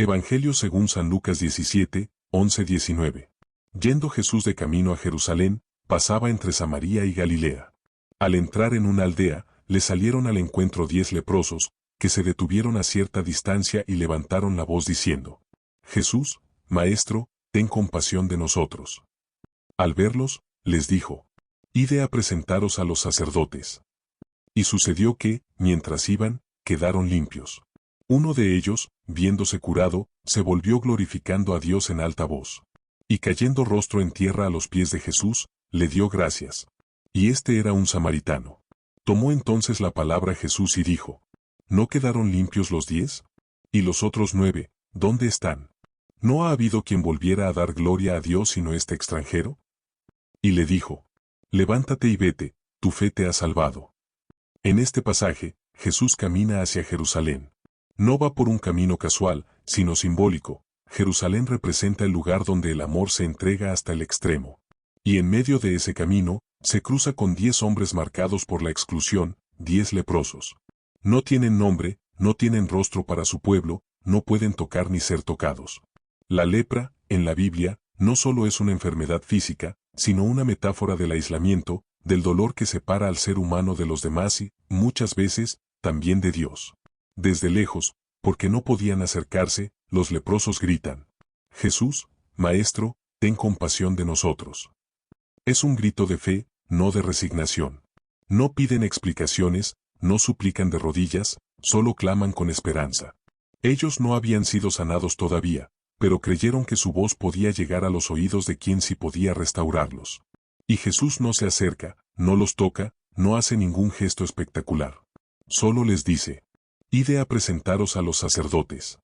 Evangelio según San Lucas 17, 11-19. Yendo Jesús de camino a Jerusalén, pasaba entre Samaria y Galilea. Al entrar en una aldea, le salieron al encuentro 10 leprosos, que se detuvieron a cierta distancia y levantaron la voz diciendo: Jesús, Maestro, ten compasión de nosotros. Al verlos, les dijo: Ide a presentaros a los sacerdotes. Y sucedió que, mientras iban, quedaron limpios. Uno de ellos, viéndose curado, se volvió glorificando a Dios en alta voz. Y cayendo rostro en tierra a los pies de Jesús, le dio gracias. Y este era un samaritano. Tomó entonces la palabra Jesús y dijo: ¿No quedaron limpios los 10? ¿Y los otros 9, dónde están? ¿No ha habido quien volviera a dar gloria a Dios sino este extranjero? Y le dijo: Levántate y vete, tu fe te ha salvado. En este pasaje, Jesús camina hacia Jerusalén. No va por un camino casual, sino simbólico. Jerusalén representa el lugar donde el amor se entrega hasta el extremo. Y en medio de ese camino, se cruza con 10 hombres marcados por la exclusión, 10 leprosos. No tienen nombre, no tienen rostro para su pueblo, no pueden tocar ni ser tocados. La lepra, en la Biblia, no solo es una enfermedad física, sino una metáfora del aislamiento, del dolor que separa al ser humano de los demás y, muchas veces, también de Dios. Desde lejos, porque no podían acercarse, los leprosos gritan: Jesús, Maestro, ten compasión de nosotros. Es un grito de fe, no de resignación. No piden explicaciones, no suplican de rodillas, solo claman con esperanza. Ellos no habían sido sanados todavía, pero creyeron que su voz podía llegar a los oídos de quien sí podía restaurarlos. Y Jesús no se acerca, no los toca, no hace ningún gesto espectacular. Solo les dice: Ide a presentaros a los sacerdotes.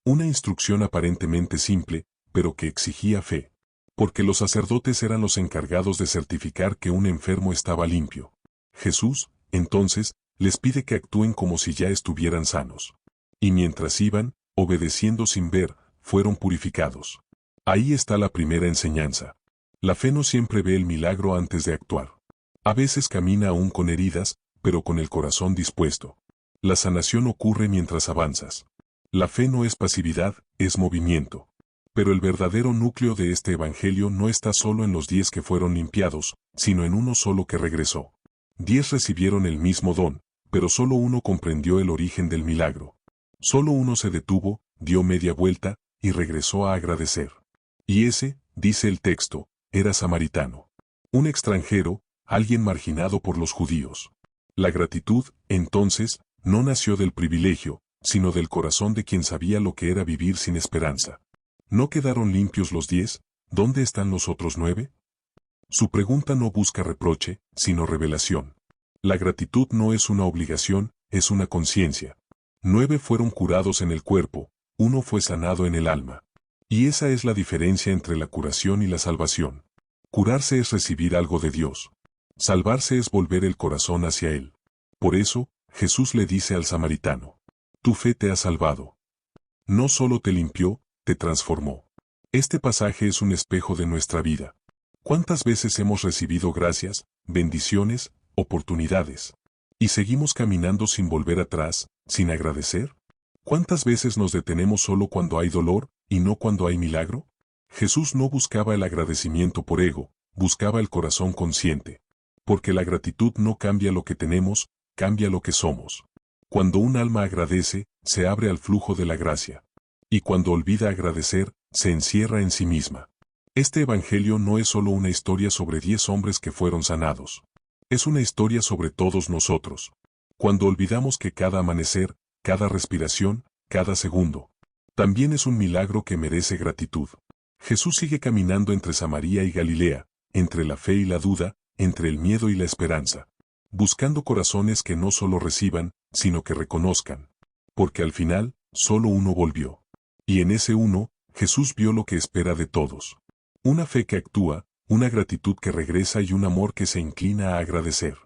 Una instrucción aparentemente simple, pero que exigía fe. Porque los sacerdotes eran los encargados de certificar que un enfermo estaba limpio. Jesús, entonces, les pide que actúen como si ya estuvieran sanos. Y mientras iban, obedeciendo sin ver, fueron purificados. Ahí está la primera enseñanza. La fe no siempre ve el milagro antes de actuar. A veces camina aún con heridas, pero con el corazón dispuesto. La sanación ocurre mientras avanzas. La fe no es pasividad, es movimiento. Pero el verdadero núcleo de este evangelio no está solo en los 10 que fueron limpiados, sino en uno solo que regresó. 10 recibieron el mismo don, pero solo uno comprendió el origen del milagro. Solo uno se detuvo, dio media vuelta, y regresó a agradecer. Y ese, dice el texto, era samaritano. Un extranjero, alguien marginado por los judíos. La gratitud, entonces, no nació del privilegio, sino del corazón de quien sabía lo que era vivir sin esperanza. ¿No quedaron limpios los 10? ¿Dónde están los otros 9? Su pregunta no busca reproche, sino revelación. La gratitud no es una obligación, es una conciencia. 9 fueron curados en el cuerpo, 1 fue sanado en el alma. Y esa es la diferencia entre la curación y la salvación. Curarse es recibir algo de Dios. Salvarse es volver el corazón hacia Él. Por eso, Jesús le dice al samaritano: Tu fe te ha salvado. No solo te limpió, te transformó. Este pasaje es un espejo de nuestra vida. ¿Cuántas veces hemos recibido gracias, bendiciones, oportunidades? ¿Y seguimos caminando sin volver atrás, sin agradecer? ¿Cuántas veces nos detenemos solo cuando hay dolor, y no cuando hay milagro? Jesús no buscaba el agradecimiento por ego, buscaba el corazón consciente. Porque la gratitud no cambia lo que tenemos, cambia lo que somos. Cuando un alma agradece, se abre al flujo de la gracia. Y cuando olvida agradecer, se encierra en sí misma. Este evangelio no es solo una historia sobre 10 hombres que fueron sanados. Es una historia sobre todos nosotros. Cuando olvidamos que cada amanecer, cada respiración, cada segundo, también es un milagro que merece gratitud. Jesús sigue caminando entre Samaria y Galilea, entre la fe y la duda, entre el miedo y la esperanza, buscando corazones que no solo reciban, sino que reconozcan. Porque al final, solo uno volvió. Y en ese uno, Jesús vio lo que espera de todos. Una fe que actúa, una gratitud que regresa y un amor que se inclina a agradecer.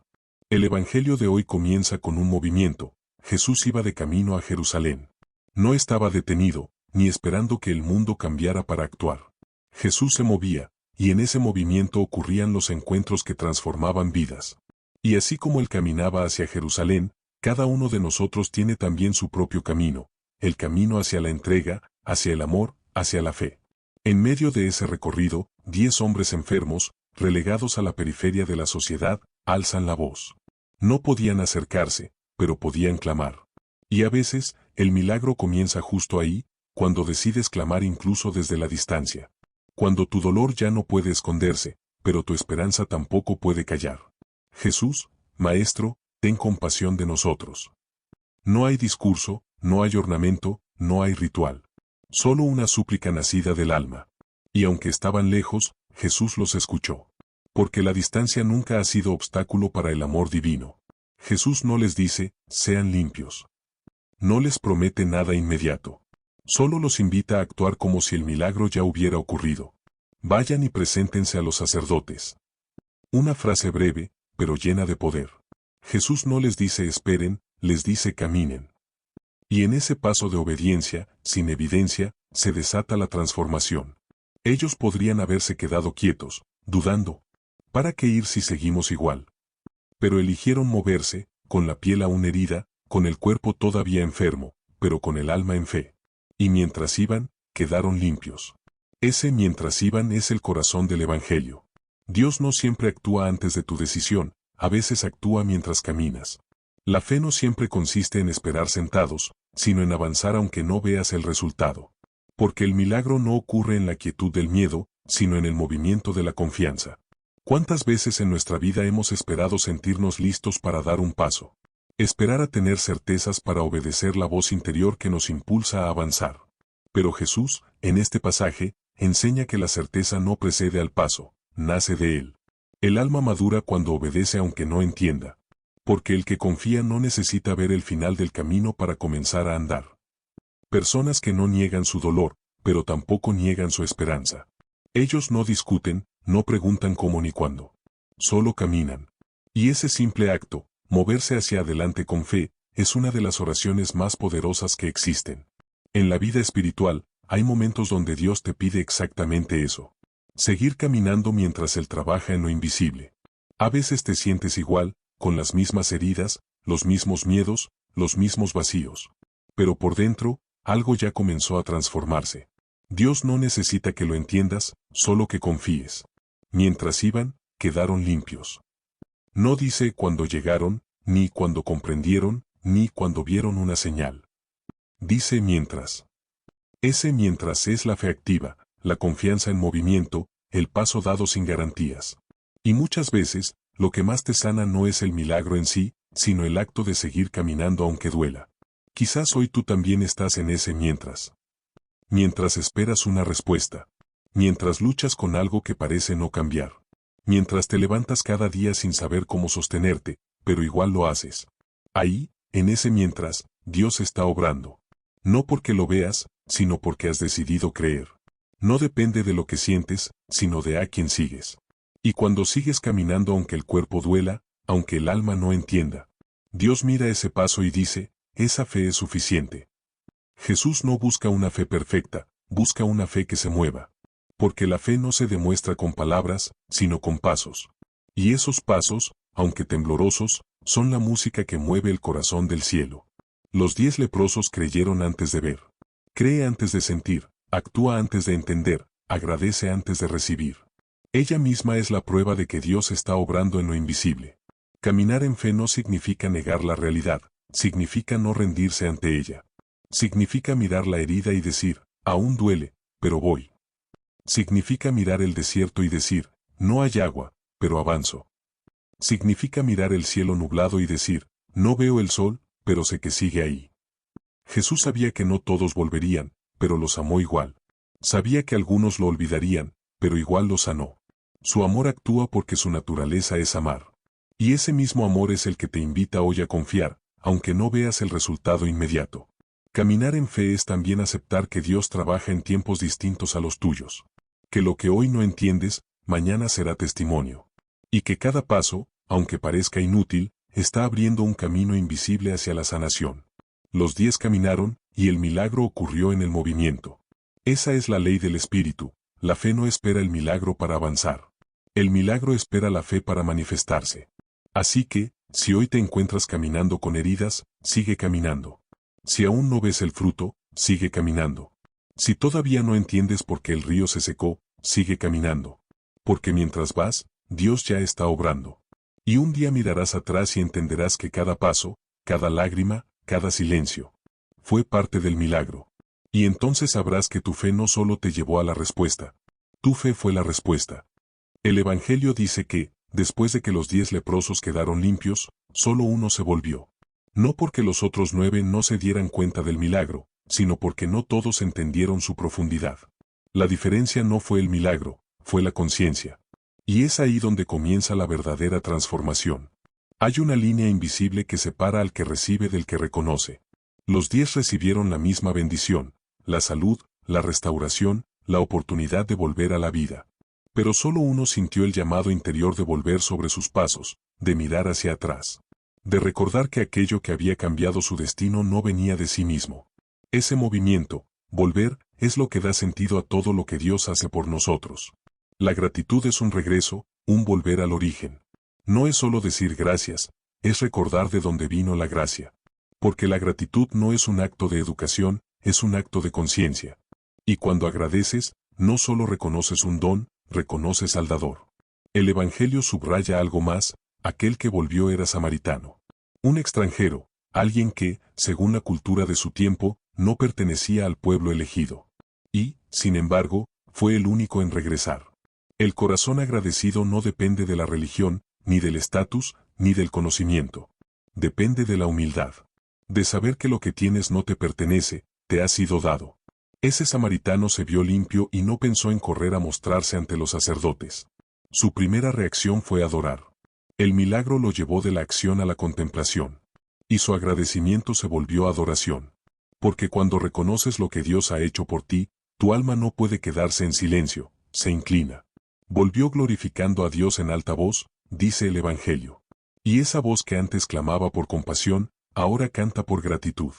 El Evangelio de hoy comienza con un movimiento. Jesús iba de camino a Jerusalén. No estaba detenido, ni esperando que el mundo cambiara para actuar. Jesús se movía, y en ese movimiento ocurrían los encuentros que transformaban vidas. Y así como Él caminaba hacia Jerusalén, cada uno de nosotros tiene también su propio camino, el camino hacia la entrega, hacia el amor, hacia la fe. En medio de ese recorrido, 10 hombres enfermos, relegados a la periferia de la sociedad, alzan la voz. No podían acercarse, pero podían clamar. Y a veces, el milagro comienza justo ahí, cuando decides clamar incluso desde la distancia. Cuando tu dolor ya no puede esconderse, pero tu esperanza tampoco puede callar. Jesús, Maestro, ten compasión de nosotros. No hay discurso, no hay ornamento, no hay ritual. Solo una súplica nacida del alma. Y aunque estaban lejos, Jesús los escuchó. Porque la distancia nunca ha sido obstáculo para el amor divino. Jesús no les dice, sean limpios. No les promete nada inmediato. Solo los invita a actuar como si el milagro ya hubiera ocurrido. Vayan y preséntense a los sacerdotes. Una frase breve, pero llena de poder. Jesús no les dice esperen, les dice caminen. Y en ese paso de obediencia, sin evidencia, se desata la transformación. Ellos podrían haberse quedado quietos, dudando. ¿Para qué ir si seguimos igual? Pero eligieron moverse, con la piel aún herida, con el cuerpo todavía enfermo, pero con el alma en fe. Y mientras iban, quedaron limpios. Ese mientras iban es el corazón del Evangelio. Dios no siempre actúa antes de tu decisión, a veces actúa mientras caminas. La fe no siempre consiste en esperar sentados, sino en avanzar aunque no veas el resultado. Porque el milagro no ocurre en la quietud del miedo, sino en el movimiento de la confianza. ¿Cuántas veces en nuestra vida hemos esperado sentirnos listos para dar un paso? Esperar a tener certezas para obedecer la voz interior que nos impulsa a avanzar. Pero Jesús, en este pasaje, enseña que la certeza no precede al paso, nace de él. El alma madura cuando obedece aunque no entienda. Porque el que confía no necesita ver el final del camino para comenzar a andar. Personas que no niegan su dolor, pero tampoco niegan su esperanza. Ellos no discuten, no preguntan cómo ni cuándo. Solo caminan. Y ese simple acto, moverse hacia adelante con fe, es una de las oraciones más poderosas que existen. En la vida espiritual, hay momentos donde Dios te pide exactamente eso. Seguir caminando mientras Él trabaja en lo invisible. A veces te sientes igual, con las mismas heridas, los mismos miedos, los mismos vacíos. Pero por dentro, algo ya comenzó a transformarse. Dios no necesita que lo entiendas, solo que confíes. Mientras iban, quedaron limpios. No dice cuando llegaron, ni cuando comprendieron, ni cuando vieron una señal. Dice mientras. Ese mientras es la fe activa, la confianza en movimiento, el paso dado sin garantías. Y muchas veces, lo que más te sana no es el milagro en sí, sino el acto de seguir caminando aunque duela. Quizás hoy tú también estás en ese mientras. Mientras esperas una respuesta. Mientras luchas con algo que parece no cambiar. Mientras te levantas cada día sin saber cómo sostenerte, pero igual lo haces. Ahí, en ese mientras, Dios está obrando. No porque lo veas, sino porque has decidido creer. No depende de lo que sientes, sino de a quién sigues. Y cuando sigues caminando aunque el cuerpo duela, aunque el alma no entienda, Dios mira ese paso y dice, esa fe es suficiente. Jesús no busca una fe perfecta, busca una fe que se mueva. Porque la fe no se demuestra con palabras, sino con pasos. Y esos pasos, aunque temblorosos, son la música que mueve el corazón del cielo. Los 10 leprosos creyeron antes de ver. Cree antes de sentir, actúa antes de entender, agradece antes de recibir. Ella misma es la prueba de que Dios está obrando en lo invisible. Caminar en fe no significa negar la realidad, significa no rendirse ante ella. Significa mirar la herida y decir, aún duele, pero voy. Significa mirar el desierto y decir, no hay agua, pero avanzo. Significa mirar el cielo nublado y decir, no veo el sol, pero sé que sigue ahí. Jesús sabía que no todos volverían, pero los amó igual. Sabía que algunos lo olvidarían, pero igual los sanó. Su amor actúa porque su naturaleza es amar. Y ese mismo amor es el que te invita hoy a confiar, aunque no veas el resultado inmediato. Caminar en fe es también aceptar que Dios trabaja en tiempos distintos a los tuyos. Que lo que hoy no entiendes, mañana será testimonio. Y que cada paso, aunque parezca inútil, está abriendo un camino invisible hacia la sanación. Los 10 caminaron, y el milagro ocurrió en el movimiento. Esa es la ley del Espíritu, la fe no espera el milagro para avanzar. El milagro espera la fe para manifestarse. Así que, si hoy te encuentras caminando con heridas, sigue caminando. Si aún no ves el fruto, sigue caminando. Si todavía no entiendes por qué el río se secó, sigue caminando. Porque mientras vas, Dios ya está obrando. Y un día mirarás atrás y entenderás que cada paso, cada lágrima, cada silencio, fue parte del milagro. Y entonces sabrás que tu fe no solo te llevó a la respuesta. Tu fe fue la respuesta. El Evangelio dice que, después de que los 10 leprosos quedaron limpios, solo uno se volvió. No porque los otros 9 no se dieran cuenta del milagro, sino porque no todos entendieron su profundidad. La diferencia no fue el milagro, fue la conciencia. Y es ahí donde comienza la verdadera transformación. Hay una línea invisible que separa al que recibe del que reconoce. Los 10 recibieron la misma bendición, la salud, la restauración, la oportunidad de volver a la vida. Pero solo uno sintió el llamado interior de volver sobre sus pasos, de mirar hacia atrás. De recordar que aquello que había cambiado su destino no venía de sí mismo. Ese movimiento, volver, es lo que da sentido a todo lo que Dios hace por nosotros. La gratitud es un regreso, un volver al origen. No es solo decir gracias, es recordar de dónde vino la gracia. Porque la gratitud no es un acto de educación, es un acto de conciencia. Y cuando agradeces, no solo reconoces un don, reconoces al dador. El Evangelio subraya algo más, aquel que volvió era samaritano. Un extranjero, alguien que, según la cultura de su tiempo, no pertenecía al pueblo elegido. Y, sin embargo, fue el único en regresar. El corazón agradecido no depende de la religión, ni del estatus, ni del conocimiento. Depende de la humildad. De saber que lo que tienes no te pertenece, te ha sido dado. Ese samaritano se vio limpio y no pensó en correr a mostrarse ante los sacerdotes. Su primera reacción fue adorar. El milagro lo llevó de la acción a la contemplación. Y su agradecimiento se volvió adoración. Porque cuando reconoces lo que Dios ha hecho por ti, tu alma no puede quedarse en silencio, se inclina. Volvió glorificando a Dios en alta voz, dice el Evangelio. Y esa voz que antes clamaba por compasión, ahora canta por gratitud.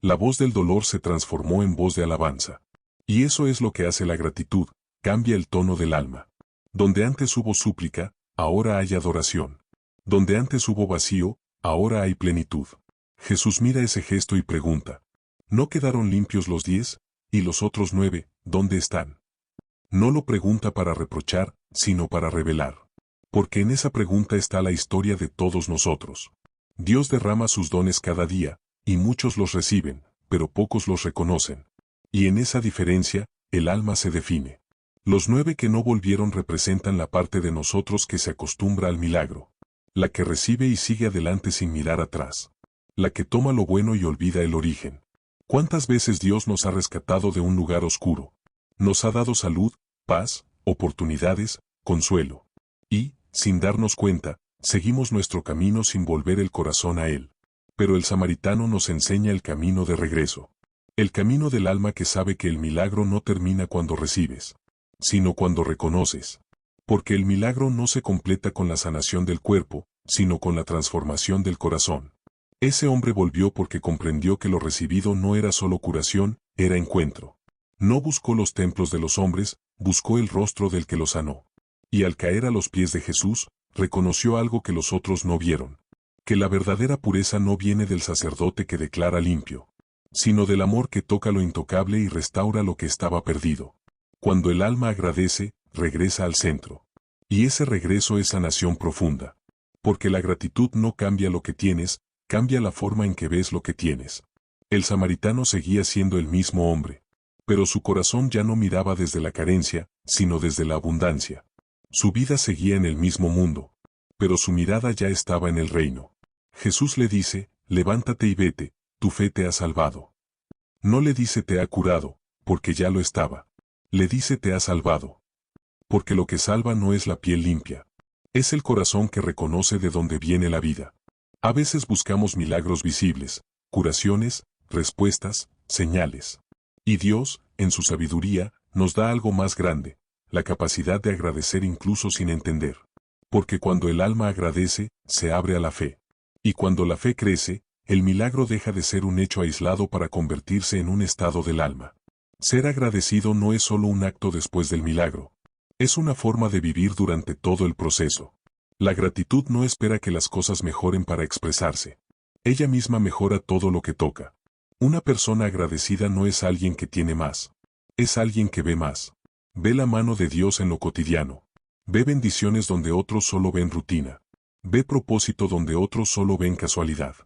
La voz del dolor se transformó en voz de alabanza. Y eso es lo que hace la gratitud, cambia el tono del alma. Donde antes hubo súplica, ahora hay adoración. Donde antes hubo vacío, ahora hay plenitud. Jesús mira ese gesto y pregunta: ¿no quedaron limpios los 10? ¿Y los otros 9, dónde están? No lo pregunta para reprochar, sino para revelar. Porque en esa pregunta está la historia de todos nosotros. Dios derrama sus dones cada día, y muchos los reciben, pero pocos los reconocen. Y en esa diferencia, el alma se define. Los 9 que no volvieron representan la parte de nosotros que se acostumbra al milagro. La que recibe y sigue adelante sin mirar atrás. La que toma lo bueno y olvida el origen. ¿Cuántas veces Dios nos ha rescatado de un lugar oscuro? Nos ha dado salud, paz, oportunidades, consuelo. Y, sin darnos cuenta, seguimos nuestro camino sin volver el corazón a Él. Pero el samaritano nos enseña el camino de regreso. El camino del alma que sabe que el milagro no termina cuando recibes, sino cuando reconoces. Porque el milagro no se completa con la sanación del cuerpo, sino con la transformación del corazón. Ese hombre volvió porque comprendió que lo recibido no era solo curación, era encuentro. No buscó los templos de los hombres, buscó el rostro del que lo sanó. Y al caer a los pies de Jesús, reconoció algo que los otros no vieron. Que la verdadera pureza no viene del sacerdote que declara limpio, sino del amor que toca lo intocable y restaura lo que estaba perdido. Cuando el alma agradece, regresa al centro. Y ese regreso es sanación profunda. Porque la gratitud no cambia lo que tienes, cambia la forma en que ves lo que tienes. El samaritano seguía siendo el mismo hombre. Pero su corazón ya no miraba desde la carencia, sino desde la abundancia. Su vida seguía en el mismo mundo. Pero su mirada ya estaba en el reino. Jesús le dice: levántate y vete, tu fe te ha salvado. No le dice te ha curado, porque ya lo estaba. Le dice te ha salvado. Porque lo que salva no es la piel limpia. Es el corazón que reconoce de dónde viene la vida. A veces buscamos milagros visibles, curaciones, respuestas, señales. Y Dios, en su sabiduría, nos da algo más grande, la capacidad de agradecer incluso sin entender. Porque cuando el alma agradece, se abre a la fe. Y cuando la fe crece, el milagro deja de ser un hecho aislado para convertirse en un estado del alma. Ser agradecido no es solo un acto después del milagro. Es una forma de vivir durante todo el proceso. La gratitud no espera que las cosas mejoren para expresarse. Ella misma mejora todo lo que toca. Una persona agradecida no es alguien que tiene más. Es alguien que ve más. Ve la mano de Dios en lo cotidiano. Ve bendiciones donde otros solo ven rutina. Ve propósito donde otros solo ven casualidad.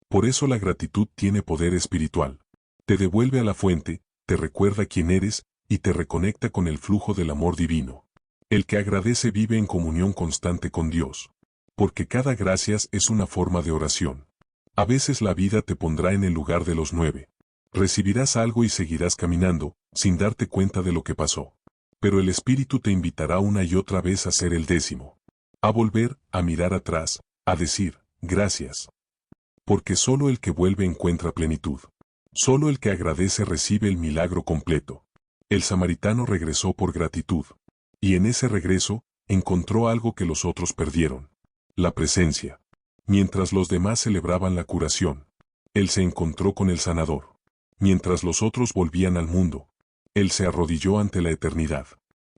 Por eso la gratitud tiene poder espiritual. Te devuelve a la fuente, te recuerda quién eres, y te reconecta con el flujo del amor divino. El que agradece vive en comunión constante con Dios. Porque cada gracias es una forma de oración. A veces la vida te pondrá en el lugar de los 9. Recibirás algo y seguirás caminando, sin darte cuenta de lo que pasó. Pero el Espíritu te invitará una y otra vez a ser el 10. A volver, a mirar atrás, a decir, gracias. Porque solo el que vuelve encuentra plenitud. Solo el que agradece recibe el milagro completo. El samaritano regresó por gratitud. Y en ese regreso, encontró algo que los otros perdieron. La presencia. Mientras los demás celebraban la curación, él se encontró con el sanador. Mientras los otros volvían al mundo, él se arrodilló ante la eternidad.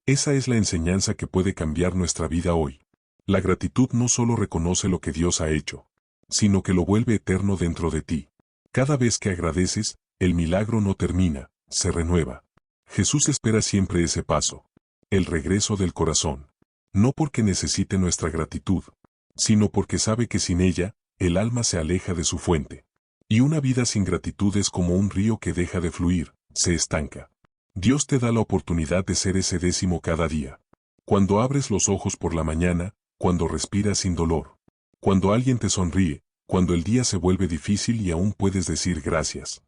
Esa es la enseñanza que puede cambiar nuestra vida hoy. La gratitud no solo reconoce lo que Dios ha hecho, sino que lo vuelve eterno dentro de ti. Cada vez que agradeces, el milagro no termina, se renueva. Jesús espera siempre ese paso, el regreso del corazón. No porque necesite nuestra gratitud, sino porque sabe que sin ella, el alma se aleja de su fuente. Y una vida sin gratitud es como un río que deja de fluir, se estanca. Dios te da la oportunidad de ser ese 10 cada día. Cuando abres los ojos por la mañana, cuando respiras sin dolor, cuando alguien te sonríe, cuando el día se vuelve difícil y aún puedes decir gracias.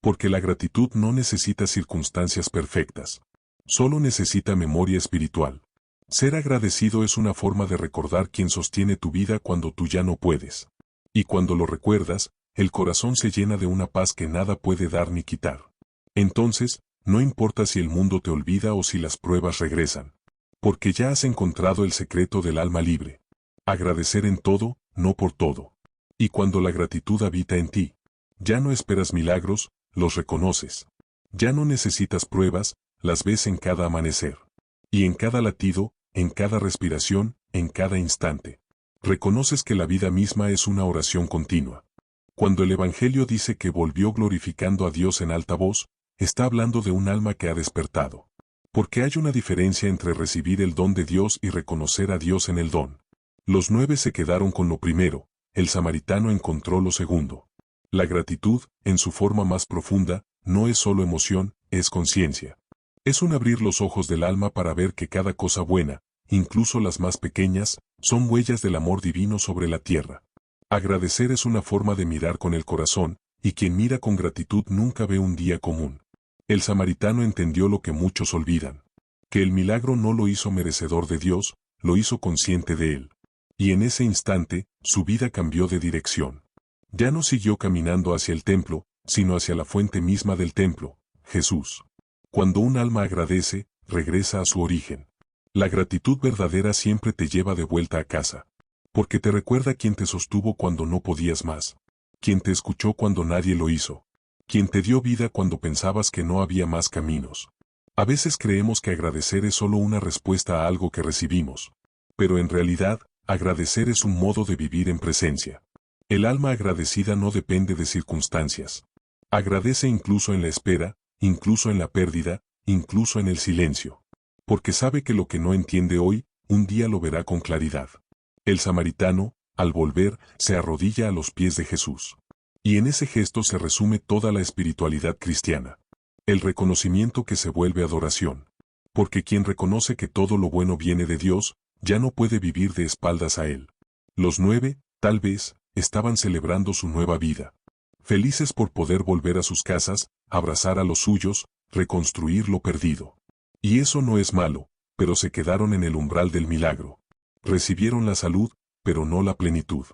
Porque la gratitud no necesita circunstancias perfectas. Solo necesita memoria espiritual. Ser agradecido es una forma de recordar quién sostiene tu vida cuando tú ya no puedes. Y cuando lo recuerdas, el corazón se llena de una paz que nada puede dar ni quitar. Entonces, no importa si el mundo te olvida o si las pruebas regresan. Porque ya has encontrado el secreto del alma libre. Agradecer en todo, no por todo. Y cuando la gratitud habita en ti, ya no esperas milagros, los reconoces. Ya no necesitas pruebas, las ves en cada amanecer. Y en cada latido, en cada respiración, en cada instante. Reconoces que la vida misma es una oración continua. Cuando el Evangelio dice que volvió glorificando a Dios en alta voz, está hablando de un alma que ha despertado. Porque hay una diferencia entre recibir el don de Dios y reconocer a Dios en el don. Los 9 se quedaron con lo primero, el samaritano encontró lo segundo. La gratitud, en su forma más profunda, no es solo emoción, es conciencia. Es un abrir los ojos del alma para ver que cada cosa buena, incluso las más pequeñas, son huellas del amor divino sobre la tierra. Agradecer es una forma de mirar con el corazón, y quien mira con gratitud nunca ve un día común. El samaritano entendió lo que muchos olvidan. Que el milagro no lo hizo merecedor de Dios, lo hizo consciente de él. Y en ese instante, su vida cambió de dirección. Ya no siguió caminando hacia el templo, sino hacia la fuente misma del templo, Jesús. Cuando un alma agradece, regresa a su origen. La gratitud verdadera siempre te lleva de vuelta a casa. Porque te recuerda quien te sostuvo cuando no podías más. Quien te escuchó cuando nadie lo hizo. Quien te dio vida cuando pensabas que no había más caminos. A veces creemos que agradecer es solo una respuesta a algo que recibimos. Pero en realidad, agradecer es un modo de vivir en presencia. El alma agradecida no depende de circunstancias. Agradece incluso en la espera, incluso en la pérdida, incluso en el silencio. Porque sabe que lo que no entiende hoy, un día lo verá con claridad. El samaritano, al volver, se arrodilla a los pies de Jesús. Y en ese gesto se resume toda la espiritualidad cristiana. El reconocimiento que se vuelve adoración. Porque quien reconoce que todo lo bueno viene de Dios, ya no puede vivir de espaldas a Él. Los 9, tal vez, estaban celebrando su nueva vida. Felices por poder volver a sus casas, abrazar a los suyos, reconstruir lo perdido. Y eso no es malo, pero se quedaron en el umbral del milagro. Recibieron la salud, pero no la plenitud.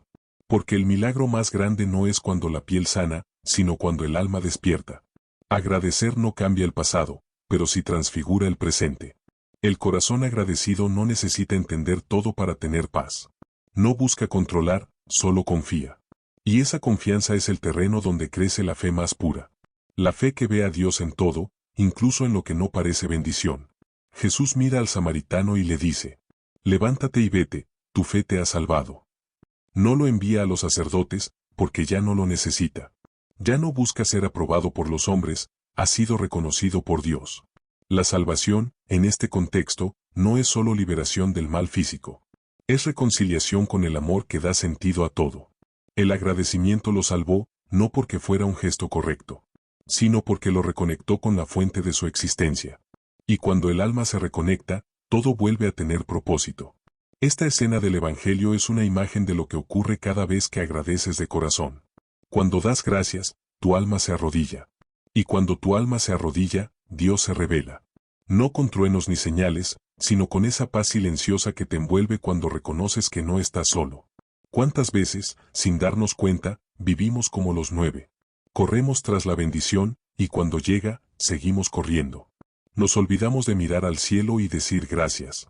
Porque el milagro más grande no es cuando la piel sana, sino cuando el alma despierta. Agradecer no cambia el pasado, pero sí transfigura el presente. El corazón agradecido no necesita entender todo para tener paz. No busca controlar, solo confía. Y esa confianza es el terreno donde crece la fe más pura. La fe que ve a Dios en todo, incluso en lo que no parece bendición. Jesús mira al samaritano y le dice: levántate y vete, tu fe te ha salvado. No lo envía a los sacerdotes, porque ya no lo necesita. Ya no busca ser aprobado por los hombres, ha sido reconocido por Dios. La salvación, en este contexto, no es solo liberación del mal físico. Es reconciliación con el amor que da sentido a todo. El agradecimiento lo salvó, no porque fuera un gesto correcto, sino porque lo reconectó con la fuente de su existencia. Y cuando el alma se reconecta, todo vuelve a tener propósito. Esta escena del Evangelio es una imagen de lo que ocurre cada vez que agradeces de corazón. Cuando das gracias, tu alma se arrodilla. Y cuando tu alma se arrodilla, Dios se revela. No con truenos ni señales, sino con esa paz silenciosa que te envuelve cuando reconoces que no estás solo. ¿Cuántas veces, sin darnos cuenta, vivimos como los 9? Corremos tras la bendición, y cuando llega, seguimos corriendo. Nos olvidamos de mirar al cielo y decir gracias.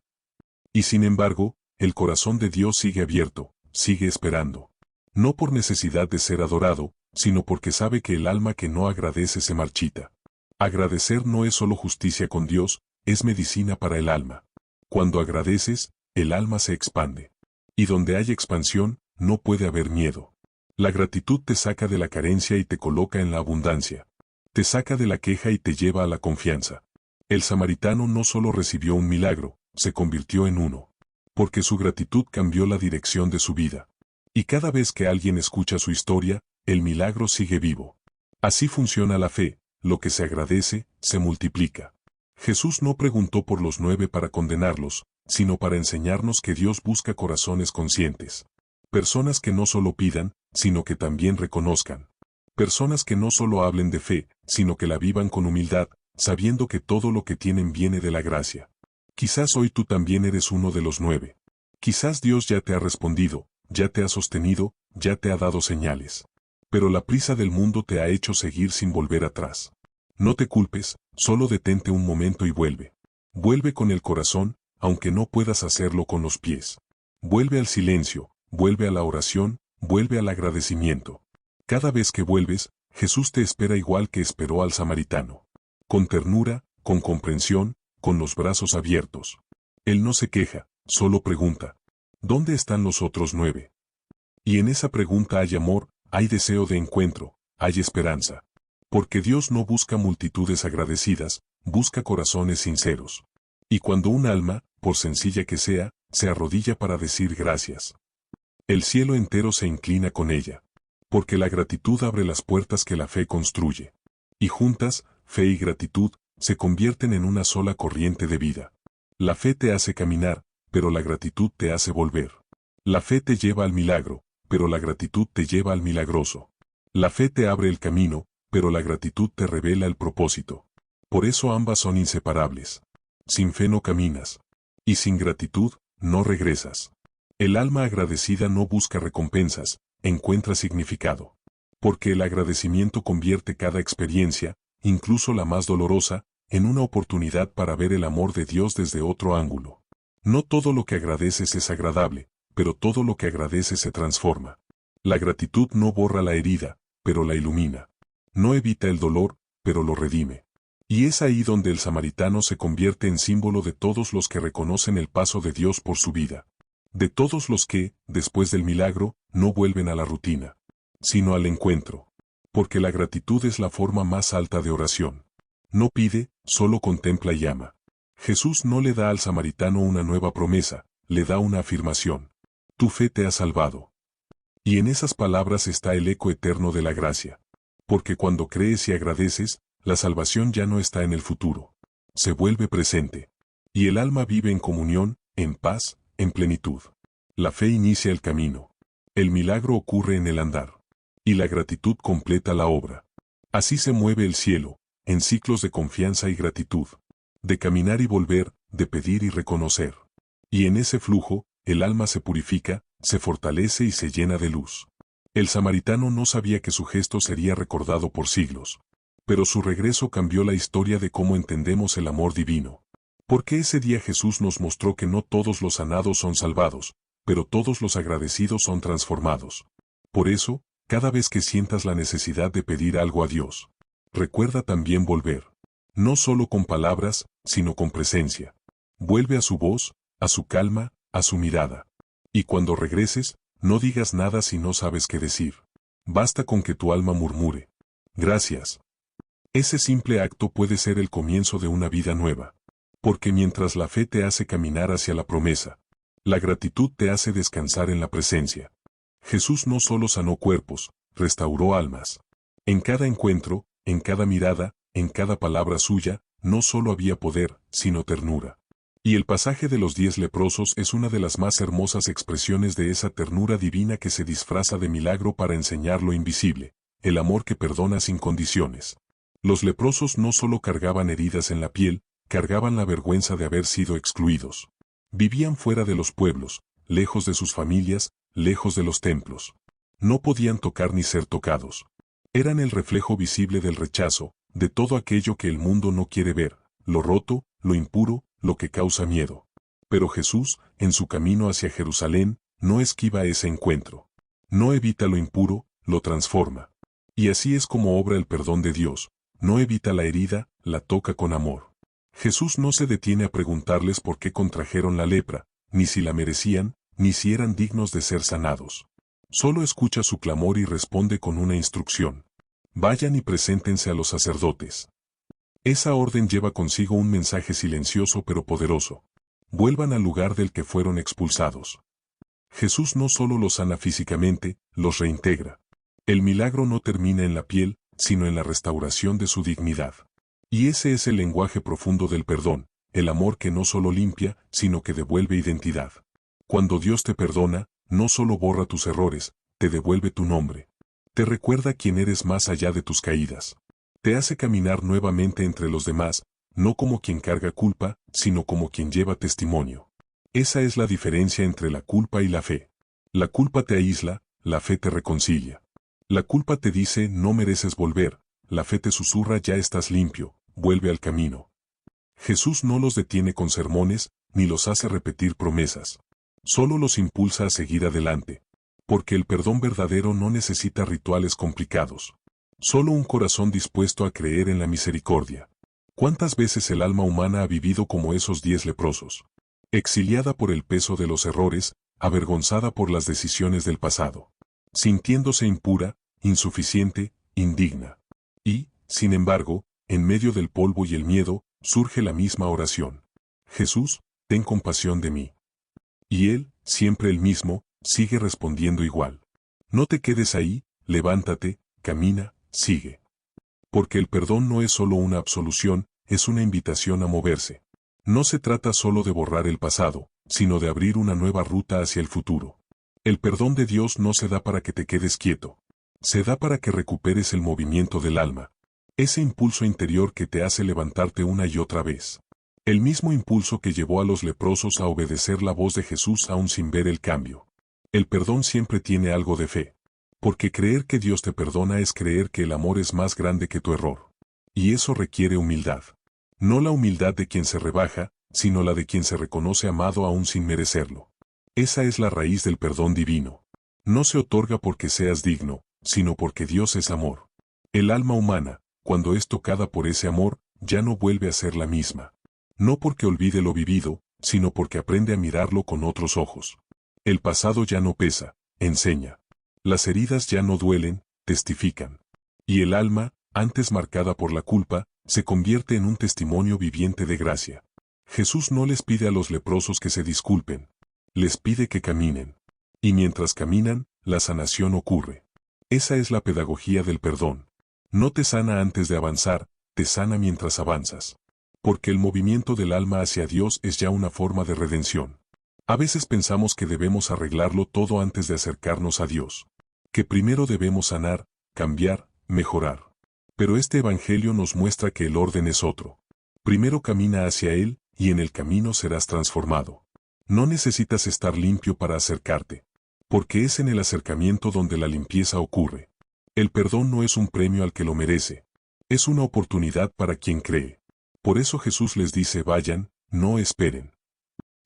Y sin embargo, el corazón de Dios sigue abierto, sigue esperando. No por necesidad de ser adorado, sino porque sabe que el alma que no agradece se marchita. Agradecer no es solo justicia con Dios, es medicina para el alma. Cuando agradeces, el alma se expande. Y donde hay expansión, no puede haber miedo. La gratitud te saca de la carencia y te coloca en la abundancia. Te saca de la queja y te lleva a la confianza. El samaritano no solo recibió un milagro, se convirtió en uno. Porque su gratitud cambió la dirección de su vida. Y cada vez que alguien escucha su historia, el milagro sigue vivo. Así funciona la fe, lo que se agradece, se multiplica. Jesús no preguntó por los 9 para condenarlos, sino para enseñarnos que Dios busca corazones conscientes. Personas que no solo pidan, sino que también reconozcan. Personas que no solo hablen de fe, sino que la vivan con humildad, sabiendo que todo lo que tienen viene de la gracia. Quizás hoy tú también eres uno de los 9. Quizás Dios ya te ha respondido, ya te ha sostenido, ya te ha dado señales. Pero la prisa del mundo te ha hecho seguir sin volver atrás. No te culpes, solo detente un momento y vuelve. Vuelve con el corazón, aunque no puedas hacerlo con los pies. Vuelve al silencio, vuelve a la oración, vuelve al agradecimiento. Cada vez que vuelves, Jesús te espera igual que esperó al samaritano. Con ternura, con comprensión, con los brazos abiertos. Él no se queja, solo pregunta. ¿Dónde están los otros 9? Y en esa pregunta hay amor, hay deseo de encuentro, hay esperanza. Porque Dios no busca multitudes agradecidas, busca corazones sinceros. Y cuando un alma, por sencilla que sea, se arrodilla para decir gracias, el cielo entero se inclina con ella. Porque la gratitud abre las puertas que la fe construye. Y juntas, fe y gratitud, se convierten en una sola corriente de vida. La fe te hace caminar, pero la gratitud te hace volver. La fe te lleva al milagro, pero la gratitud te lleva al milagroso. La fe te abre el camino, pero la gratitud te revela el propósito. Por eso ambas son inseparables. Sin fe no caminas. Y sin gratitud, no regresas. El alma agradecida no busca recompensas, encuentra significado. Porque el agradecimiento convierte cada experiencia, incluso la más dolorosa, en una oportunidad para ver el amor de Dios desde otro ángulo. No todo lo que agradeces es agradable, pero todo lo que agradeces se transforma. La gratitud no borra la herida, pero la ilumina. No evita el dolor, pero lo redime. Y es ahí donde el samaritano se convierte en símbolo de todos los que reconocen el paso de Dios por su vida. De todos los que, después del milagro, no vuelven a la rutina, sino al encuentro. Porque la gratitud es la forma más alta de oración. No pide, solo contempla y ama. Jesús no le da al samaritano una nueva promesa, le da una afirmación. Tu fe te ha salvado. Y en esas palabras está el eco eterno de la gracia. Porque cuando crees y agradeces, la salvación ya no está en el futuro. Se vuelve presente. Y el alma vive en comunión, en paz, en plenitud. La fe inicia el camino. El milagro ocurre en el andar. Y la gratitud completa la obra. Así se mueve el cielo, en ciclos de confianza y gratitud. De caminar y volver, de pedir y reconocer. Y en ese flujo, el alma se purifica, se fortalece y se llena de luz. El samaritano no sabía que su gesto sería recordado por siglos. Pero su regreso cambió la historia de cómo entendemos el amor divino. Porque ese día Jesús nos mostró que no todos los sanados son salvados, pero todos los agradecidos son transformados. Por eso, cada vez que sientas la necesidad de pedir algo a Dios, recuerda también volver. No solo con palabras, sino con presencia. Vuelve a su voz, a su calma, a su mirada. Y cuando regreses, no digas nada si no sabes qué decir. Basta con que tu alma murmure. Gracias. Ese simple acto puede ser el comienzo de una vida nueva. Porque mientras la fe te hace caminar hacia la promesa, la gratitud te hace descansar en la presencia. Jesús no solo sanó cuerpos, restauró almas. En cada encuentro, en cada mirada, en cada palabra suya, no solo había poder, sino ternura. Y el pasaje de los 10 leprosos es una de las más hermosas expresiones de esa ternura divina que se disfraza de milagro para enseñar lo invisible, el amor que perdona sin condiciones. Los leprosos no solo cargaban heridas en la piel, cargaban la vergüenza de haber sido excluidos. Vivían fuera de los pueblos, lejos de sus familias, lejos de los templos. No podían tocar ni ser tocados. Eran el reflejo visible del rechazo, de todo aquello que el mundo no quiere ver, lo roto, lo impuro, lo que causa miedo. Pero Jesús, en su camino hacia Jerusalén, no esquiva ese encuentro. No evita lo impuro, lo transforma. Y así es como obra el perdón de Dios. No evita la herida, la toca con amor. Jesús no se detiene a preguntarles por qué contrajeron la lepra, ni si la merecían, ni si eran dignos de ser sanados. Solo escucha su clamor y responde con una instrucción. Vayan y preséntense a los sacerdotes. Esa orden lleva consigo un mensaje silencioso pero poderoso. Vuelvan al lugar del que fueron expulsados. Jesús no solo los sana físicamente, los reintegra. El milagro no termina en la piel, sino en la restauración de su dignidad. Y ese es el lenguaje profundo del perdón, el amor que no solo limpia, sino que devuelve identidad. Cuando Dios te perdona, no solo borra tus errores, te devuelve tu nombre. Te recuerda quién eres más allá de tus caídas. Te hace caminar nuevamente entre los demás, no como quien carga culpa, sino como quien lleva testimonio. Esa es la diferencia entre la culpa y la fe. La culpa te aísla, la fe te reconcilia. La culpa te dice no mereces volver, la fe te susurra ya estás limpio, vuelve al camino. Jesús no los detiene con sermones, ni los hace repetir promesas. Solo los impulsa a seguir adelante. Porque el perdón verdadero no necesita rituales complicados. Solo un corazón dispuesto a creer en la misericordia. ¿Cuántas veces el alma humana ha vivido como esos 10 leprosos? Exiliada por el peso de los errores, avergonzada por las decisiones del pasado. Sintiéndose impura, insuficiente, indigna. Y, sin embargo, en medio del polvo y el miedo, surge la misma oración. Jesús, ten compasión de mí. Y Él, siempre el mismo, sigue respondiendo igual. No te quedes ahí, levántate, camina, sigue. Porque el perdón no es solo una absolución, es una invitación a moverse. No se trata solo de borrar el pasado, sino de abrir una nueva ruta hacia el futuro. El perdón de Dios no se da para que te quedes quieto. Se da para que recuperes el movimiento del alma. Ese impulso interior que te hace levantarte una y otra vez. El mismo impulso que llevó a los leprosos a obedecer la voz de Jesús aún sin ver el cambio. El perdón siempre tiene algo de fe. Porque creer que Dios te perdona es creer que el amor es más grande que tu error. Y eso requiere humildad. No la humildad de quien se rebaja, sino la de quien se reconoce amado aún sin merecerlo. Esa es la raíz del perdón divino. No se otorga porque seas digno, sino porque Dios es amor. El alma humana, cuando es tocada por ese amor, ya no vuelve a ser la misma. No porque olvide lo vivido, sino porque aprende a mirarlo con otros ojos. El pasado ya no pesa, enseña. Las heridas ya no duelen, testifican. Y el alma, antes marcada por la culpa, se convierte en un testimonio viviente de gracia. Jesús no les pide a los leprosos que se disculpen. Les pide que caminen. Y mientras caminan, la sanación ocurre. Esa es la pedagogía del perdón. No te sana antes de avanzar, te sana mientras avanzas. Porque el movimiento del alma hacia Dios es ya una forma de redención. A veces pensamos que debemos arreglarlo todo antes de acercarnos a Dios. Que primero debemos sanar, cambiar, mejorar. Pero este evangelio nos muestra que el orden es otro. Primero camina hacia Él, y en el camino serás transformado. No necesitas estar limpio para acercarte. Porque es en el acercamiento donde la limpieza ocurre. El perdón no es un premio al que lo merece. Es una oportunidad para quien cree. Por eso Jesús les dice vayan, no esperen.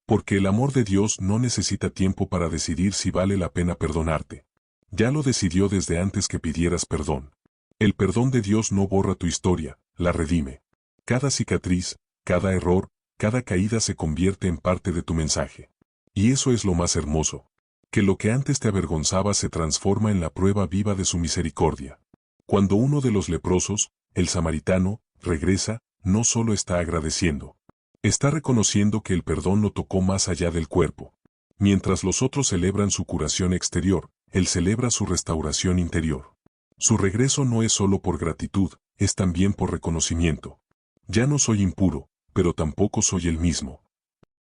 Porque el amor de Dios no necesita tiempo para decidir si vale la pena perdonarte. Ya lo decidió desde antes que pidieras perdón. El perdón de Dios no borra tu historia, la redime. Cada cicatriz, cada error, cada caída se convierte en parte de tu mensaje. Y eso es lo más hermoso. Que lo que antes te avergonzaba se transforma en la prueba viva de su misericordia. Cuando uno de los leprosos, el samaritano, regresa, no solo está agradeciendo. Está reconociendo que el perdón lo tocó más allá del cuerpo. Mientras los otros celebran su curación exterior, él celebra su restauración interior. Su regreso no es solo por gratitud, es también por reconocimiento. Ya no soy impuro, pero tampoco soy el mismo.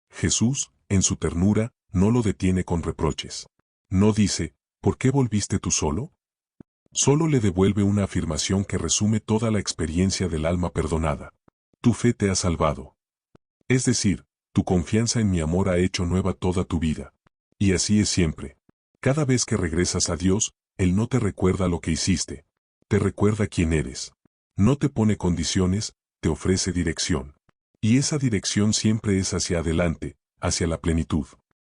Jesús, en su ternura, no lo detiene con reproches. No dice, ¿por qué volviste tú solo? Solo le devuelve una afirmación que resume toda la experiencia del alma perdonada. Tu fe te ha salvado. Es decir, tu confianza en mi amor ha hecho nueva toda tu vida. Y así es siempre. Cada vez que regresas a Dios, Él no te recuerda lo que hiciste. Te recuerda quién eres. No te pone condiciones, te ofrece dirección. Y esa dirección siempre es hacia adelante, hacia la plenitud.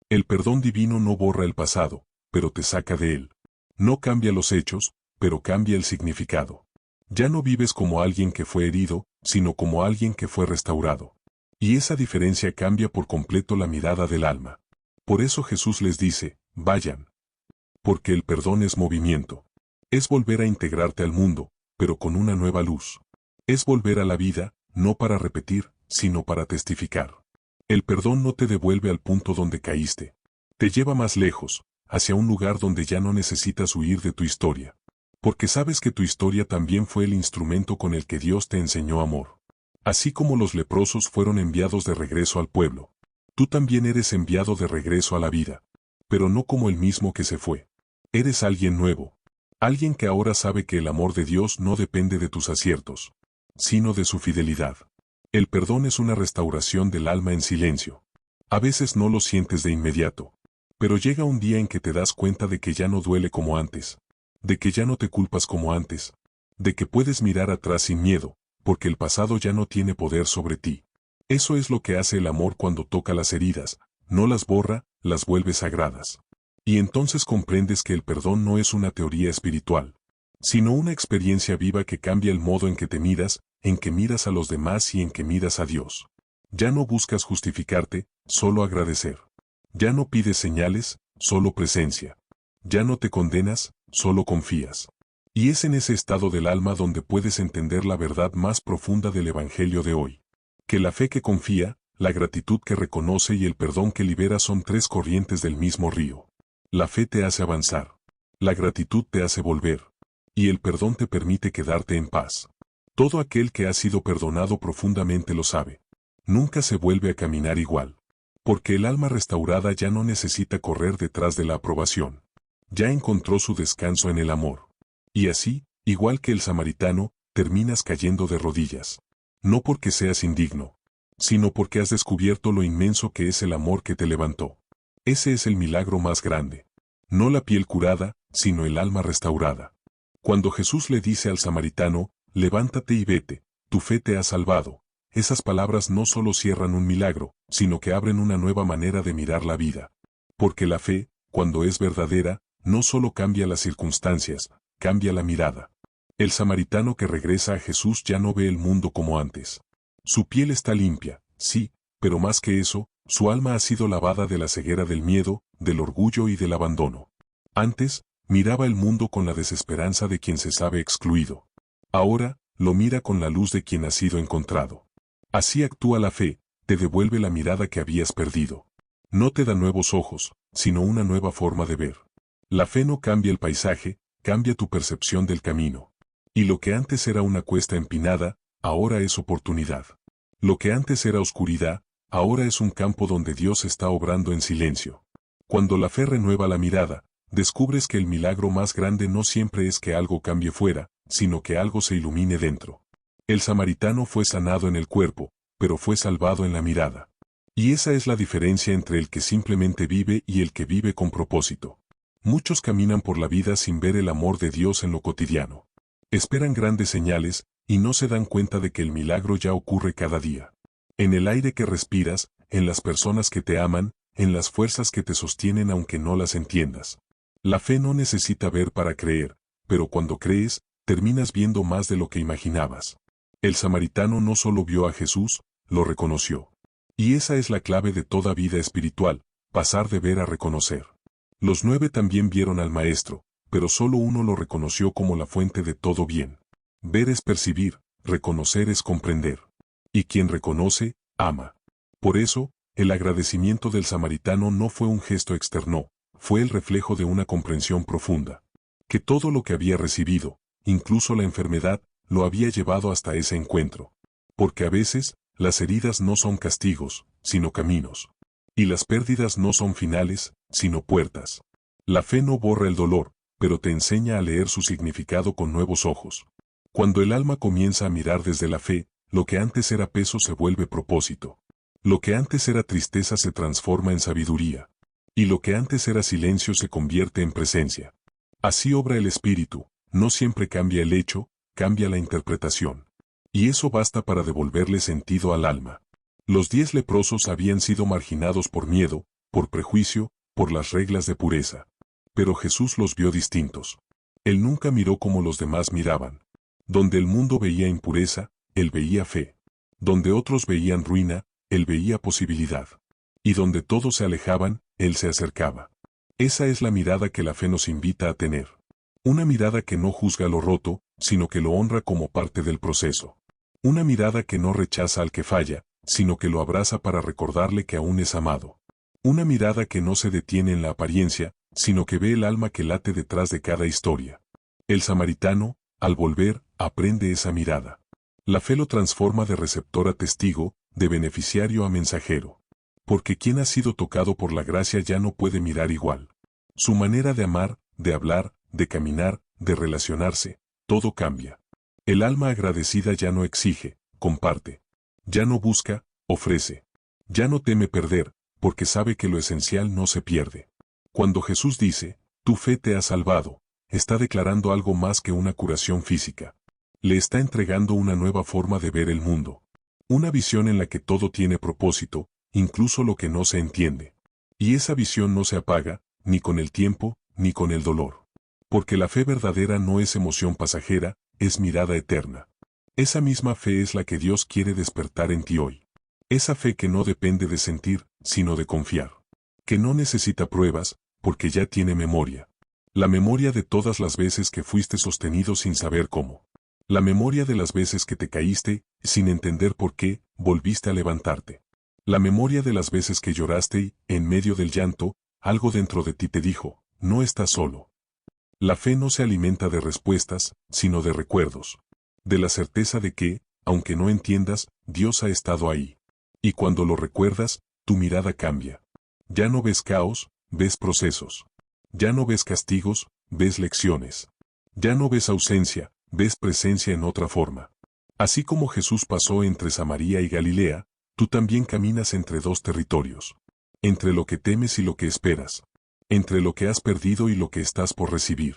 El perdón divino no borra el pasado, pero te saca de él. No cambia los hechos, pero cambia el significado. Ya no vives como alguien que fue herido, sino como alguien que fue restaurado. Y esa diferencia cambia por completo la mirada del alma. Por eso Jesús les dice, vayan. Porque el perdón es movimiento. Es volver a integrarte al mundo, pero con una nueva luz. Es volver a la vida, no para repetir, sino para testificar. El perdón no te devuelve al punto donde caíste. Te lleva más lejos, hacia un lugar donde ya no necesitas huir de tu historia. Porque sabes que tu historia también fue el instrumento con el que Dios te enseñó amor. Así como los leprosos fueron enviados de regreso al pueblo. Tú también eres enviado de regreso a la vida. Pero no como el mismo que se fue. Eres alguien nuevo. Alguien que ahora sabe que el amor de Dios no depende de tus aciertos, sino de su fidelidad. El perdón es una restauración del alma en silencio. A veces no lo sientes de inmediato. Pero llega un día en que te das cuenta de que ya no duele como antes. De que ya no te culpas como antes. De que puedes mirar atrás sin miedo, porque el pasado ya no tiene poder sobre ti. Eso es lo que hace el amor cuando toca las heridas, no las borra, las vuelve sagradas. Y entonces comprendes que el perdón no es una teoría espiritual, sino una experiencia viva que cambia el modo en que te miras, en que miras a los demás y en que miras a Dios. Ya no buscas justificarte, solo agradecer. Ya no pides señales, solo presencia. Ya no te condenas, solo confías. Y es en ese estado del alma donde puedes entender la verdad más profunda del Evangelio de hoy. Que la fe que confía, la gratitud que reconoce y el perdón que libera son tres corrientes del mismo río. La fe te hace avanzar. La gratitud te hace volver. Y el perdón te permite quedarte en paz. Todo aquel que ha sido perdonado profundamente lo sabe. Nunca se vuelve a caminar igual. Porque el alma restaurada ya no necesita correr detrás de la aprobación. Ya encontró su descanso en el amor. Y así, igual que el samaritano, terminas cayendo de rodillas. No porque seas indigno, sino porque has descubierto lo inmenso que es el amor que te levantó. Ese es el milagro más grande. No la piel curada, sino el alma restaurada. Cuando Jesús le dice al samaritano, levántate y vete, tu fe te ha salvado, esas palabras no solo cierran un milagro, sino que abren una nueva manera de mirar la vida. Porque la fe, cuando es verdadera, no solo cambia las circunstancias, cambia la mirada. El samaritano que regresa a Jesús ya no ve el mundo como antes. Su piel está limpia, sí, pero más que eso, su alma ha sido lavada de la ceguera del miedo, del orgullo y del abandono. Antes, miraba el mundo con la desesperanza de quien se sabe excluido. Ahora, lo mira con la luz de quien ha sido encontrado. Así actúa la fe, te devuelve la mirada que habías perdido. No te da nuevos ojos, sino una nueva forma de ver. La fe no cambia el paisaje, cambia tu percepción del camino. Y lo que antes era una cuesta empinada, ahora es oportunidad. Lo que antes era oscuridad, ahora es un campo donde Dios está obrando en silencio. Cuando la fe renueva la mirada, descubres que el milagro más grande no siempre es que algo cambie fuera, sino que algo se ilumine dentro. El samaritano fue sanado en el cuerpo, pero fue salvado en la mirada. Y esa es la diferencia entre el que simplemente vive y el que vive con propósito. Muchos caminan por la vida sin ver el amor de Dios en lo cotidiano. Esperan grandes señales, y no se dan cuenta de que el milagro ya ocurre cada día. En el aire que respiras, en las personas que te aman, en las fuerzas que te sostienen aunque no las entiendas. La fe no necesita ver para creer, pero cuando crees, terminas viendo más de lo que imaginabas. El samaritano no solo vio a Jesús, lo reconoció. Y esa es la clave de toda vida espiritual, pasar de ver a reconocer. Los 9 también vieron al Maestro, pero solo uno lo reconoció como la fuente de todo bien. Ver es percibir, reconocer es comprender. Y quien reconoce, ama. Por eso, el agradecimiento del samaritano no fue un gesto externo, fue el reflejo de una comprensión profunda. Que todo lo que había recibido, incluso la enfermedad, lo había llevado hasta ese encuentro. Porque a veces, las heridas no son castigos, sino caminos. Y las pérdidas no son finales, sino puertas. La fe no borra el dolor, pero te enseña a leer su significado con nuevos ojos. Cuando el alma comienza a mirar desde la fe, lo que antes era peso se vuelve propósito. Lo que antes era tristeza se transforma en sabiduría. Y lo que antes era silencio se convierte en presencia. Así obra el Espíritu, no siempre cambia el hecho, cambia la interpretación. Y eso basta para devolverle sentido al alma. Los 10 leprosos habían sido marginados por miedo, por prejuicio, por las reglas de pureza. Pero Jesús los vio distintos. Él nunca miró como los demás miraban. Donde el mundo veía impureza, él veía fe. Donde otros veían ruina, él veía posibilidad. Y donde todos se alejaban, él se acercaba. Esa es la mirada que la fe nos invita a tener. Una mirada que no juzga lo roto, sino que lo honra como parte del proceso. Una mirada que no rechaza al que falla, sino que lo abraza para recordarle que aún es amado. Una mirada que no se detiene en la apariencia, sino que ve el alma que late detrás de cada historia. El samaritano, al volver, aprende esa mirada. La fe lo transforma de receptor a testigo, de beneficiario a mensajero. Porque quien ha sido tocado por la gracia ya no puede mirar igual. Su manera de amar, de hablar, de caminar, de relacionarse, todo cambia. El alma agradecida ya no exige, comparte. Ya no busca, ofrece. Ya no teme perder, porque sabe que lo esencial no se pierde. Cuando Jesús dice, tu fe te ha salvado, está declarando algo más que una curación física. Le está entregando una nueva forma de ver el mundo. Una visión en la que todo tiene propósito, incluso lo que no se entiende. Y esa visión no se apaga, ni con el tiempo, ni con el dolor. Porque la fe verdadera no es emoción pasajera, es mirada eterna. Esa misma fe es la que Dios quiere despertar en ti hoy. Esa fe que no depende de sentir, sino de confiar. Que no necesita pruebas, porque ya tiene memoria. La memoria de todas las veces que fuiste sostenido sin saber cómo. La memoria de las veces que te caíste, sin entender por qué, volviste a levantarte. La memoria de las veces que lloraste y, en medio del llanto, algo dentro de ti te dijo, no estás solo. La fe no se alimenta de respuestas, sino de recuerdos. De la certeza de que, aunque no entiendas, Dios ha estado ahí. Y cuando lo recuerdas, tu mirada cambia. Ya no ves caos, ves procesos. Ya no ves castigos, ves lecciones. Ya no ves ausencia, ves presencia en otra forma. Así como Jesús pasó entre Samaria y Galilea, tú también caminas entre dos territorios. Entre lo que temes y lo que esperas. Entre lo que has perdido y lo que estás por recibir.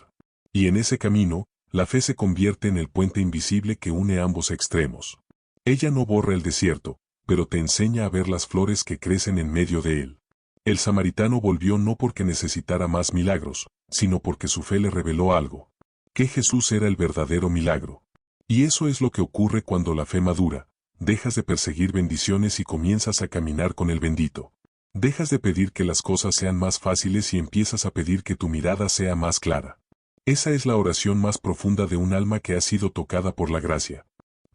Y en ese camino, la fe se convierte en el puente invisible que une ambos extremos. Ella no borra el desierto, pero te enseña a ver las flores que crecen en medio de él. El samaritano volvió no porque necesitara más milagros, sino porque su fe le reveló algo. Que Jesús era el verdadero milagro. Y eso es lo que ocurre cuando la fe madura. Dejas de perseguir bendiciones y comienzas a caminar con el bendito. Dejas de pedir que las cosas sean más fáciles y empiezas a pedir que tu mirada sea más clara. Esa es la oración más profunda de un alma que ha sido tocada por la gracia.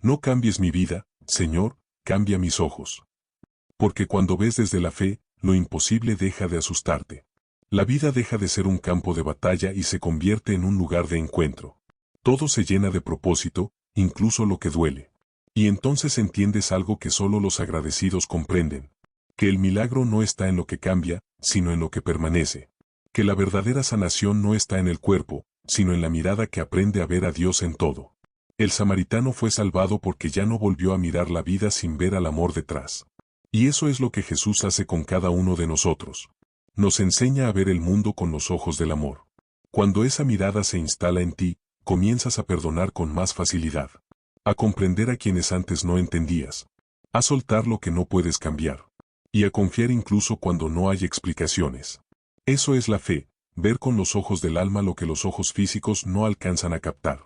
No cambies mi vida, Señor, cambia mis ojos. Porque cuando ves desde la fe, lo imposible deja de asustarte. La vida deja de ser un campo de batalla y se convierte en un lugar de encuentro. Todo se llena de propósito, incluso lo que duele. Y entonces entiendes algo que solo los agradecidos comprenden. Que el milagro no está en lo que cambia, sino en lo que permanece. Que la verdadera sanación no está en el cuerpo, sino en la mirada que aprende a ver a Dios en todo. El samaritano fue salvado porque ya no volvió a mirar la vida sin ver al amor detrás. Y eso es lo que Jesús hace con cada uno de nosotros. Nos enseña a ver el mundo con los ojos del amor. Cuando esa mirada se instala en ti, comienzas a perdonar con más facilidad. A comprender a quienes antes no entendías. A soltar lo que no puedes cambiar. Y a confiar incluso cuando no hay explicaciones. Eso es la fe, ver con los ojos del alma lo que los ojos físicos no alcanzan a captar.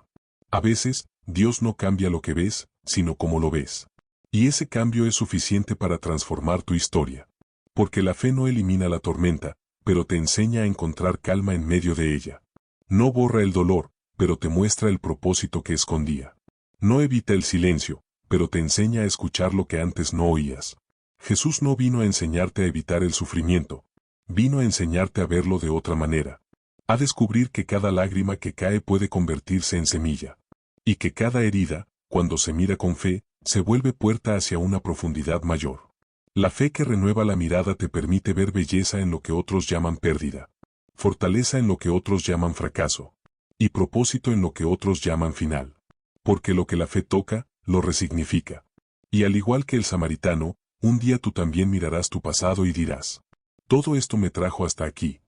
A veces, Dios no cambia lo que ves, sino cómo lo ves. Y ese cambio es suficiente para transformar tu historia. Porque la fe no elimina la tormenta, pero te enseña a encontrar calma en medio de ella. No borra el dolor, pero te muestra el propósito que escondía. No evita el silencio, pero te enseña a escuchar lo que antes no oías. Jesús no vino a enseñarte a evitar el sufrimiento, vino a enseñarte a verlo de otra manera. A descubrir que cada lágrima que cae puede convertirse en semilla. Y que cada herida, cuando se mira con fe, se vuelve puerta hacia una profundidad mayor. La fe que renueva la mirada te permite ver belleza en lo que otros llaman pérdida, fortaleza en lo que otros llaman fracaso, y propósito en lo que otros llaman final. Porque lo que la fe toca, lo resignifica. Y al igual que el samaritano, un día tú también mirarás tu pasado y dirás: todo esto me trajo hasta aquí.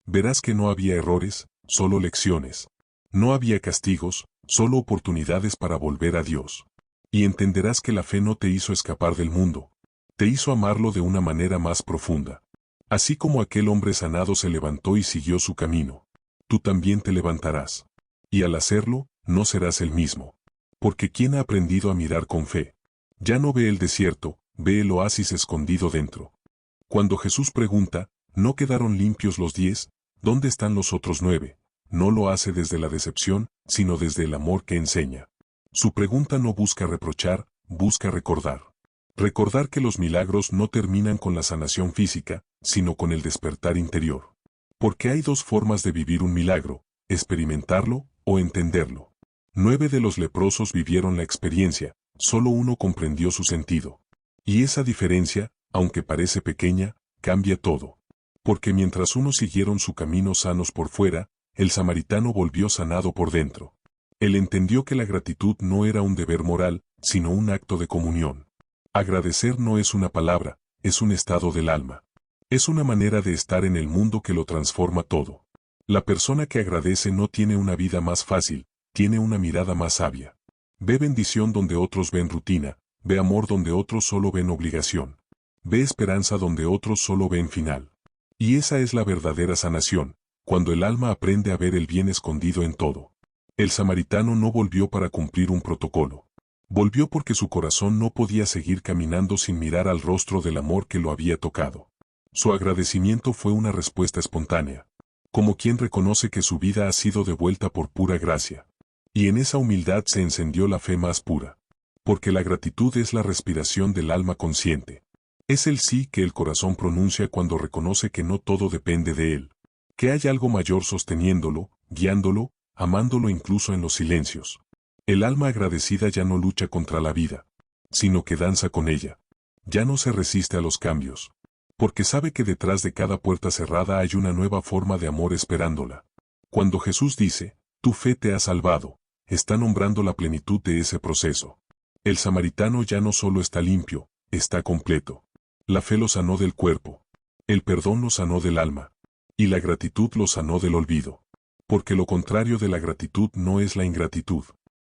Verás que no había errores, solo lecciones. No había castigos, solo oportunidades para volver a Dios. Y entenderás que la fe no te hizo escapar del mundo, te hizo amarlo de una manera más profunda. Así como aquel hombre sanado se levantó y siguió su camino, tú también te levantarás. Y al hacerlo, no serás el mismo. Porque quien ha aprendido a mirar con fe, ya no ve el desierto, ve el oasis escondido dentro. Cuando Jesús pregunta, ¿no quedaron limpios los 10? ¿Dónde están los otros 9? No lo hace desde la decepción, sino desde el amor que enseña. Su pregunta no busca reprochar, busca recordar. Recordar que los milagros no terminan con la sanación física, sino con el despertar interior. Porque hay dos formas de vivir un milagro: experimentarlo o entenderlo. 9 de los leprosos vivieron la experiencia, solo uno comprendió su sentido. Y esa diferencia, aunque parece pequeña, cambia todo. Porque mientras unos siguieron su camino sanos por fuera, el samaritano volvió sanado por dentro. Él entendió que la gratitud no era un deber moral, sino un acto de comunión. Agradecer no es una palabra, es un estado del alma. Es una manera de estar en el mundo que lo transforma todo. La persona que agradece no tiene una vida más fácil, tiene una mirada más sabia. Ve bendición donde otros ven rutina, ve amor donde otros solo ven obligación. Ve esperanza donde otros solo ven final. Y esa es la verdadera sanación, cuando el alma aprende a ver el bien escondido en todo. El samaritano no volvió para cumplir un protocolo. Volvió porque su corazón no podía seguir caminando sin mirar al rostro del amor que lo había tocado. Su agradecimiento fue una respuesta espontánea, como quien reconoce que su vida ha sido devuelta por pura gracia. Y en esa humildad se encendió la fe más pura. Porque la gratitud es la respiración del alma consciente. Es el sí que el corazón pronuncia cuando reconoce que no todo depende de él. Que hay algo mayor sosteniéndolo, guiándolo, amándolo incluso en los silencios. El alma agradecida ya no lucha contra la vida, sino que danza con ella. Ya no se resiste a los cambios. Porque sabe que detrás de cada puerta cerrada hay una nueva forma de amor esperándola. Cuando Jesús dice, tu fe te ha salvado, está nombrando la plenitud de ese proceso. El samaritano ya no solo está limpio, está completo. La fe lo sanó del cuerpo. El perdón lo sanó del alma. Y la gratitud lo sanó del olvido. Porque lo contrario de la gratitud no es la ingratitud,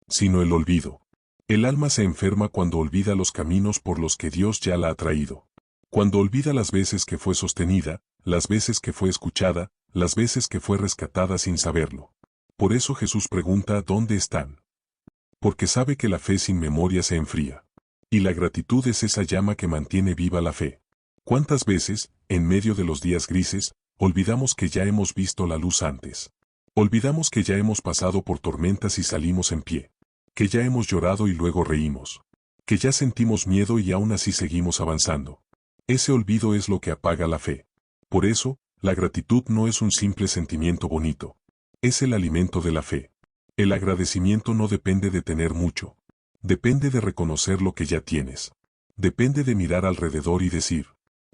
sino el olvido. El alma se enferma cuando olvida los caminos por los que Dios ya la ha traído. Cuando olvida las veces que fue sostenida, las veces que fue escuchada, las veces que fue rescatada sin saberlo. Por eso Jesús pregunta ¿dónde están? Porque sabe que la fe sin memoria se enfría. Y la gratitud es esa llama que mantiene viva la fe. ¿Cuántas veces, en medio de los días grises, olvidamos que ya hemos visto la luz antes? Olvidamos que ya hemos pasado por tormentas y salimos en pie. Que ya hemos llorado y luego reímos. Que ya sentimos miedo y aún así seguimos avanzando. Ese olvido es lo que apaga la fe. Por eso, la gratitud no es un simple sentimiento bonito. Es el alimento de la fe. El agradecimiento no depende de tener mucho. Depende de reconocer lo que ya tienes. Depende de mirar alrededor y decir,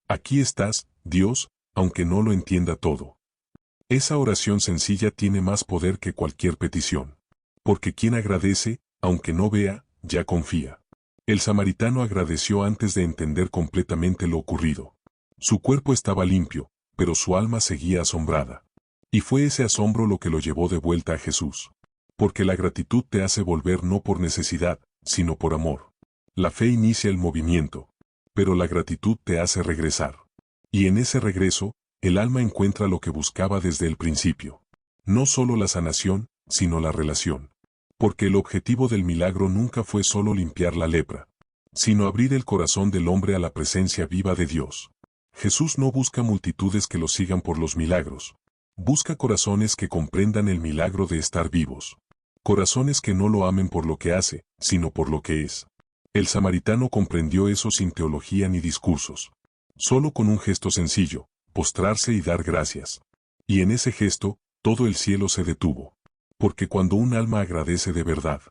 aquí estás, Dios, aunque no lo entienda todo. Esa oración sencilla tiene más poder que cualquier petición. Porque quien agradece, aunque no vea, ya confía. El samaritano agradeció antes de entender completamente lo ocurrido. Su cuerpo estaba limpio, pero su alma seguía asombrada. Y fue ese asombro lo que lo llevó de vuelta a Jesús. Porque la gratitud te hace volver no por necesidad, sino por amor. La fe inicia el movimiento, pero la gratitud te hace regresar. Y en ese regreso, el alma encuentra lo que buscaba desde el principio. No solo la sanación, sino la relación. Porque el objetivo del milagro nunca fue solo limpiar la lepra, sino abrir el corazón del hombre a la presencia viva de Dios. Jesús no busca multitudes que lo sigan por los milagros. Busca corazones que comprendan el milagro de estar vivos. Corazones que no lo amen por lo que hace, sino por lo que es. El samaritano comprendió eso sin teología ni discursos. Solo con un gesto sencillo, postrarse y dar gracias. Y en ese gesto, todo el cielo se detuvo. Porque cuando un alma agradece de verdad,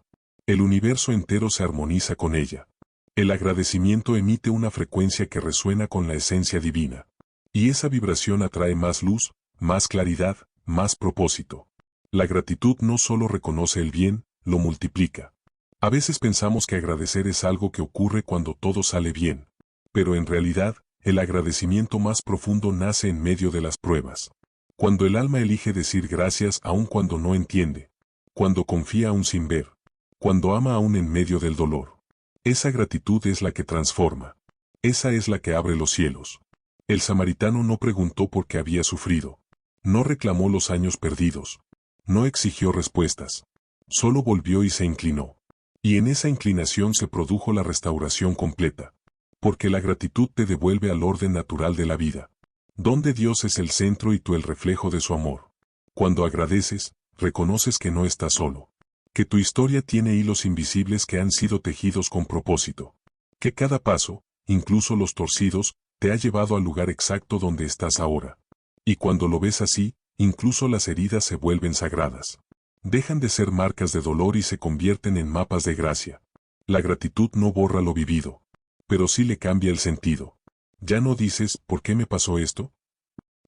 el universo entero se armoniza con ella. El agradecimiento emite una frecuencia que resuena con la esencia divina. Y esa vibración atrae más luz, más claridad, más propósito. La gratitud no solo reconoce el bien, lo multiplica. A veces pensamos que agradecer es algo que ocurre cuando todo sale bien. Pero en realidad, el agradecimiento más profundo nace en medio de las pruebas. Cuando el alma elige decir gracias aun cuando no entiende. Cuando confía aún sin ver. Cuando ama aún en medio del dolor. Esa gratitud es la que transforma. Esa es la que abre los cielos. El samaritano no preguntó por qué había sufrido. No reclamó los años perdidos. No exigió respuestas. Solo volvió y se inclinó. Y en esa inclinación se produjo la restauración completa. Porque la gratitud te devuelve al orden natural de la vida. Donde Dios es el centro y tú el reflejo de su amor. Cuando agradeces, reconoces que no estás solo. Que tu historia tiene hilos invisibles que han sido tejidos con propósito. Que cada paso, incluso los torcidos, te ha llevado al lugar exacto donde estás ahora. Y cuando lo ves así, incluso las heridas se vuelven sagradas. Dejan de ser marcas de dolor y se convierten en mapas de gracia. La gratitud no borra lo vivido. Pero sí le cambia el sentido. Ya no dices, ¿por qué me pasó esto?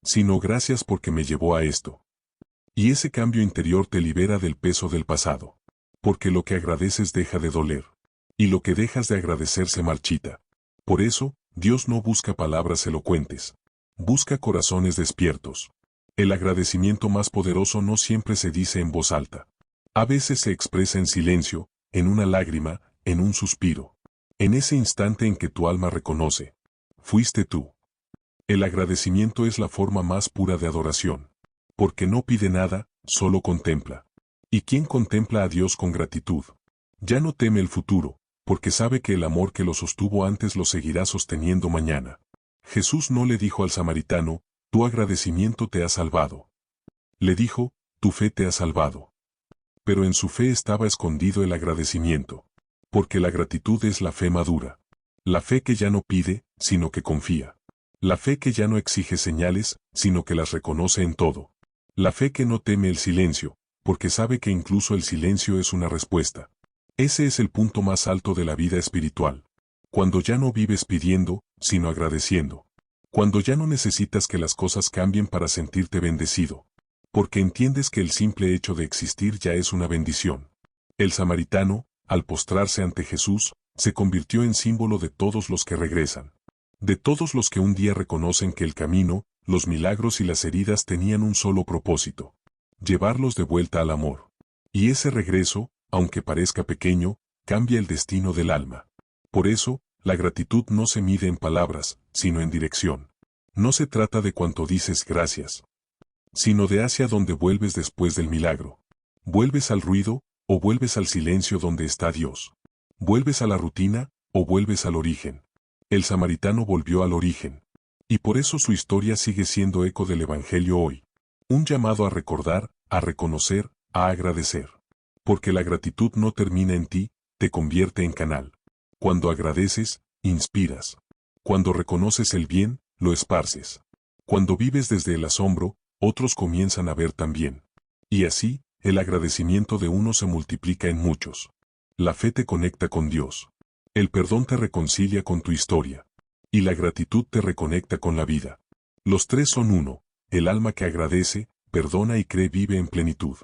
Sino gracias porque me llevó a esto. Y ese cambio interior te libera del peso del pasado. Porque lo que agradeces deja de doler. Y lo que dejas de agradecer se marchita. Por eso, Dios no busca palabras elocuentes. Busca corazones despiertos. El agradecimiento más poderoso no siempre se dice en voz alta. A veces se expresa en silencio, en una lágrima, en un suspiro. En ese instante en que tu alma reconoce. Fuiste tú. El agradecimiento es la forma más pura de adoración. Porque no pide nada, solo contempla. ¿Y quién contempla a Dios con gratitud? Ya no teme el futuro, porque sabe que el amor que lo sostuvo antes lo seguirá sosteniendo mañana. Jesús no le dijo al samaritano, tu agradecimiento te ha salvado. Le dijo, tu fe te ha salvado. Pero en su fe estaba escondido el agradecimiento. Porque la gratitud es la fe madura. La fe que ya no pide, sino que confía. La fe que ya no exige señales, sino que las reconoce en todo. La fe que no teme el silencio, porque sabe que incluso el silencio es una respuesta. Ese es el punto más alto de la vida espiritual. Cuando ya no vives pidiendo, sino agradeciendo. Cuando ya no necesitas que las cosas cambien para sentirte bendecido. Porque entiendes que el simple hecho de existir ya es una bendición. El samaritano, al postrarse ante Jesús, se convirtió en símbolo de todos los que regresan. De todos los que un día reconocen que el camino, los milagros y las heridas tenían un solo propósito. Llevarlos de vuelta al amor. Y ese regreso, aunque parezca pequeño, cambia el destino del alma. Por eso, la gratitud no se mide en palabras, sino en dirección. No se trata de cuánto dices gracias, sino de hacia dónde vuelves después del milagro. ¿Vuelves al ruido, o vuelves al silencio donde está Dios? ¿Vuelves a la rutina, o vuelves al origen? El samaritano volvió al origen. Y por eso su historia sigue siendo eco del Evangelio hoy. Un llamado a recordar, a reconocer, a agradecer. Porque la gratitud no termina en ti, te convierte en canal. Cuando agradeces, inspiras. Cuando reconoces el bien, lo esparces. Cuando vives desde el asombro, otros comienzan a ver también. Y así, el agradecimiento de uno se multiplica en muchos. La fe te conecta con Dios. El perdón te reconcilia con tu historia. Y la gratitud te reconecta con la vida. Los tres son uno. El alma que agradece, perdona y cree vive en plenitud.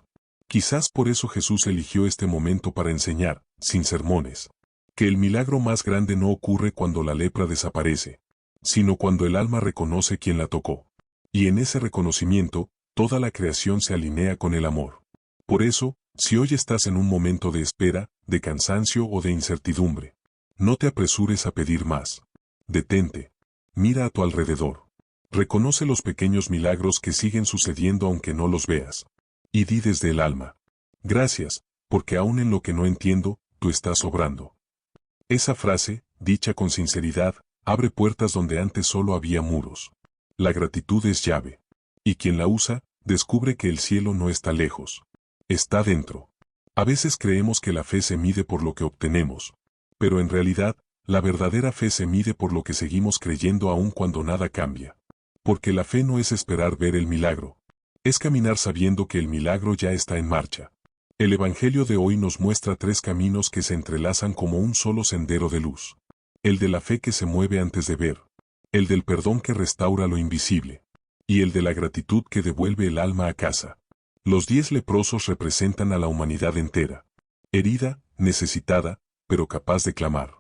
Quizás por eso Jesús eligió este momento para enseñar, sin sermones, que el milagro más grande no ocurre cuando la lepra desaparece, sino cuando el alma reconoce quién la tocó. Y en ese reconocimiento, toda la creación se alinea con el amor. Por eso, si hoy estás en un momento de espera, de cansancio o de incertidumbre, no te apresures a pedir más. Detente. Mira a tu alrededor. Reconoce los pequeños milagros que siguen sucediendo aunque no los veas. Y di desde el alma. Gracias, porque aún en lo que no entiendo, tú estás obrando. Esa frase, dicha con sinceridad, abre puertas donde antes solo había muros. La gratitud es llave. Y quien la usa, descubre que el cielo no está lejos. Está dentro. A veces creemos que la fe se mide por lo que obtenemos, pero en realidad, la verdadera fe se mide por lo que seguimos creyendo aun cuando nada cambia. Porque la fe no es esperar ver el milagro, es caminar sabiendo que el milagro ya está en marcha. El Evangelio de hoy nos muestra 3 caminos que se entrelazan como un solo sendero de luz. El de la fe que se mueve antes de ver, el del perdón que restaura lo invisible, y el de la gratitud que devuelve el alma a casa. Los 10 leprosos representan a la humanidad entera, herida, necesitada, pero capaz de clamar.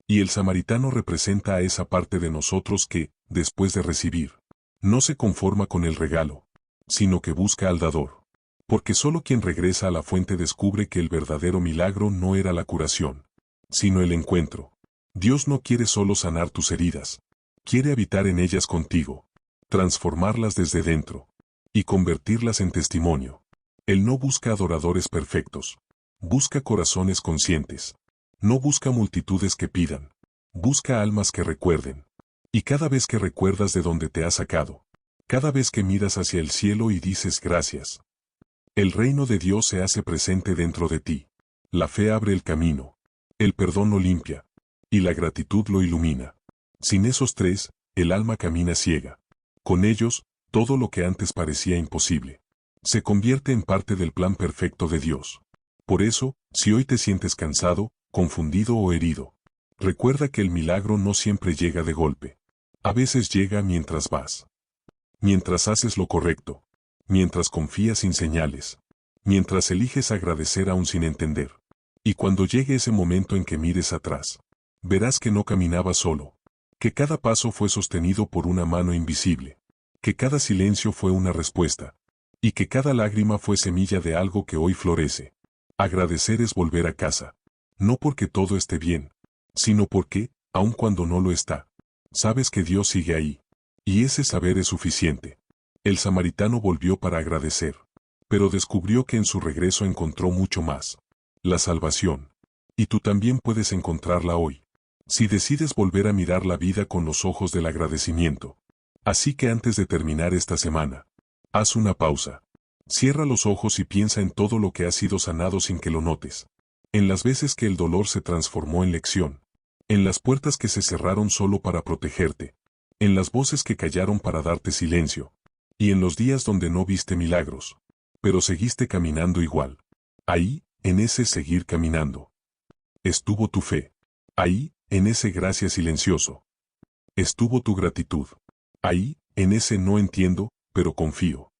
Y el samaritano representa a esa parte de nosotros que, después de recibir, no se conforma con el regalo, sino que busca al dador. Porque solo quien regresa a la fuente descubre que el verdadero milagro no era la curación, sino el encuentro. Dios no quiere solo sanar tus heridas, quiere habitar en ellas contigo, transformarlas desde dentro, y convertirlas en testimonio. Él no busca adoradores perfectos, busca corazones conscientes. No busca multitudes que pidan, busca almas que recuerden. Y cada vez que recuerdas de dónde te has sacado, cada vez que miras hacia el cielo y dices gracias, el reino de Dios se hace presente dentro de ti. La fe abre el camino, el perdón lo limpia, y la gratitud lo ilumina. Sin esos 3, el alma camina ciega. Con ellos, todo lo que antes parecía imposible, se convierte en parte del plan perfecto de Dios. Por eso, si hoy te sientes cansado, confundido o herido, recuerda que el milagro no siempre llega de golpe. A veces llega mientras vas. Mientras haces lo correcto. Mientras confías sin señales. Mientras eliges agradecer aún sin entender. Y cuando llegue ese momento en que mires atrás, verás que no caminabas solo. Que cada paso fue sostenido por una mano invisible. Que cada silencio fue una respuesta. Y que cada lágrima fue semilla de algo que hoy florece. Agradecer es volver a casa. No porque todo esté bien, sino porque, aun cuando no lo está, sabes que Dios sigue ahí. Y ese saber es suficiente. El samaritano volvió para agradecer, pero descubrió que en su regreso encontró mucho más. La salvación. Y tú también puedes encontrarla hoy, si decides volver a mirar la vida con los ojos del agradecimiento. Así que antes de terminar esta semana, haz una pausa. Cierra los ojos y piensa en todo lo que ha sido sanado sin que lo notes. En las veces que el dolor se transformó en lección. En las puertas que se cerraron solo para protegerte. En las voces que callaron para darte silencio. Y en los días donde no viste milagros. Pero seguiste caminando igual. Ahí, en ese seguir caminando, estuvo tu fe. Ahí, en ese gracias silencioso, estuvo tu gratitud. Ahí, en ese no entiendo, pero confío,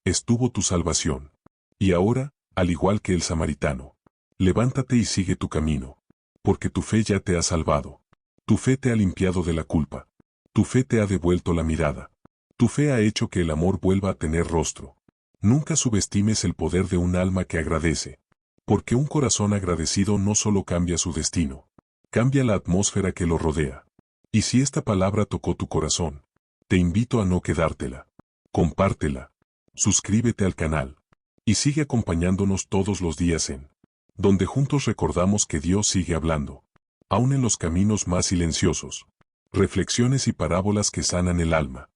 estuvo tu salvación. Y ahora, al igual que el samaritano, levántate y sigue tu camino, porque tu fe ya te ha salvado. Tu fe te ha limpiado de la culpa. Tu fe te ha devuelto la mirada. Tu fe ha hecho que el amor vuelva a tener rostro. Nunca subestimes el poder de un alma que agradece, porque un corazón agradecido no solo cambia su destino, cambia la atmósfera que lo rodea. Y si esta palabra tocó tu corazón, te invito a no quedártela. Compártela. Suscríbete al canal. Y sigue acompañándonos todos los días en donde juntos recordamos que Dios sigue hablando, aún en los caminos más silenciosos. Reflexiones y parábolas que sanan el alma.